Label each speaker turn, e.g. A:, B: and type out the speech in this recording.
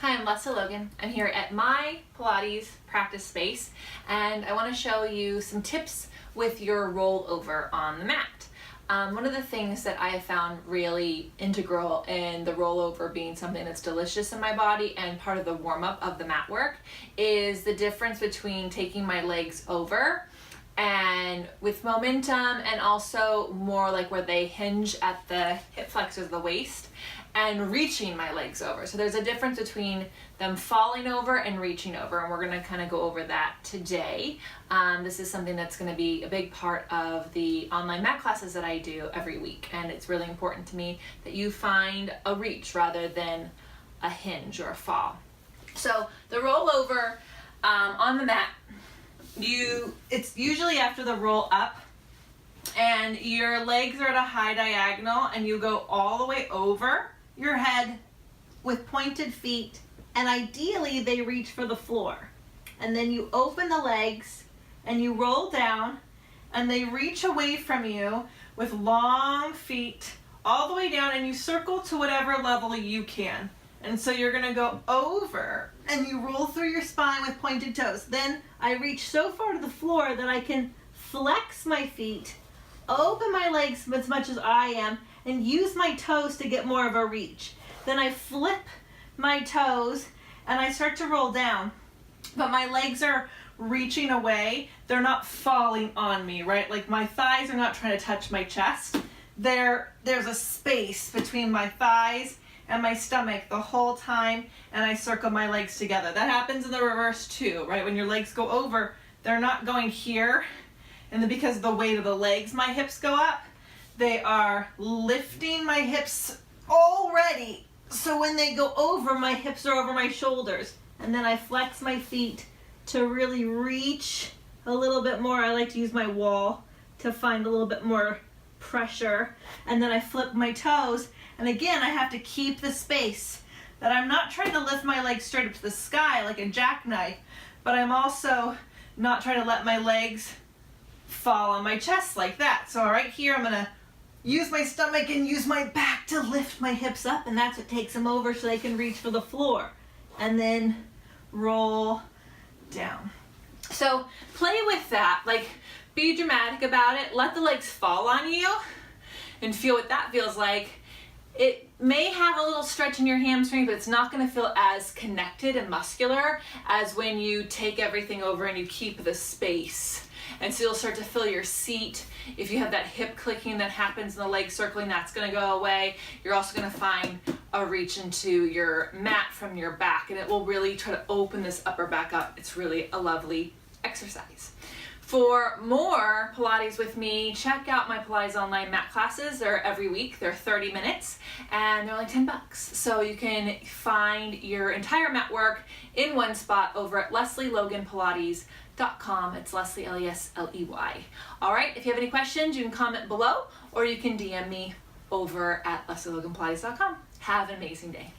A: Hi, I'm Lesley Logan. I'm here at my Pilates practice space, and I want to show you some tips with your rollover on the mat. One of the things that I have found really integral in the rollover being something that's delicious in my body and part of the warm-up of the mat work is the difference between taking my legs over and with momentum, and also more like where they hinge at the hip flexors of the waist, and reaching my legs over. So there's a difference between them falling over and reaching over, and we're gonna kind of go over that today. This is something that's gonna be a big part of the online mat classes that I do every week, and it's really important to me that you find a reach rather than a hinge or a fall. So the rollover on the mat, it's usually after the roll up, and your legs are at a high diagonal, and you go all the way over your head with pointed feet, and ideally they reach for the floor. And then you open the legs and you roll down, and they reach away from you with long feet all the way down, and you circle to whatever level you can. And so you're gonna go over and you roll through your spine with pointed toes. Then I reach so far to the floor that I can flex my feet, open my legs as much as I am, and use my toes to get more of a reach. Then I flip my toes and I start to roll down, but my legs are reaching away. They're not falling on me, right? Like my thighs are not trying to touch my chest. There's a space between my thighs and my stomach the whole time, and I circle my legs together. That happens in the reverse too, right? When your legs go over, they're not going here, and then because of the weight of the legs, my hips go up. They are lifting my hips already. So when they go over, my hips are over my shoulders. And then I flex my feet to really reach a little bit more. I like to use my wall to find a little bit more pressure. And then I flip my toes. And again, I have to keep the space, that I'm not trying to lift my legs straight up to the sky like a jackknife, but I'm also not trying to let my legs fall on my chest like that. So right here, I'm gonna use my stomach and use my back to lift my hips up, and that's what takes them over so they can reach for the floor. And then roll down. So play with that, like be dramatic about it, let the legs fall on you and feel what that feels like. It may have a little stretch in your hamstring, but it's not going to feel as connected and muscular as when you take everything over and you keep the space. And so you'll start to feel your seat. If you have that hip clicking that happens in the leg circling, that's going to go away. You're also going to find a reach into your mat from your back, and it will really try to open this upper back up. It's really a lovely exercise. For more Pilates with me, check out my Pilates online mat classes. They're every week. They're 30 minutes, and they're like $10. So you can find your entire mat work in one spot over at lesleyloganpilates.com. It's Lesley, Lesley. All right, if you have any questions, you can comment below, or you can DM me over at lesleyloganpilates.com. Have an amazing day.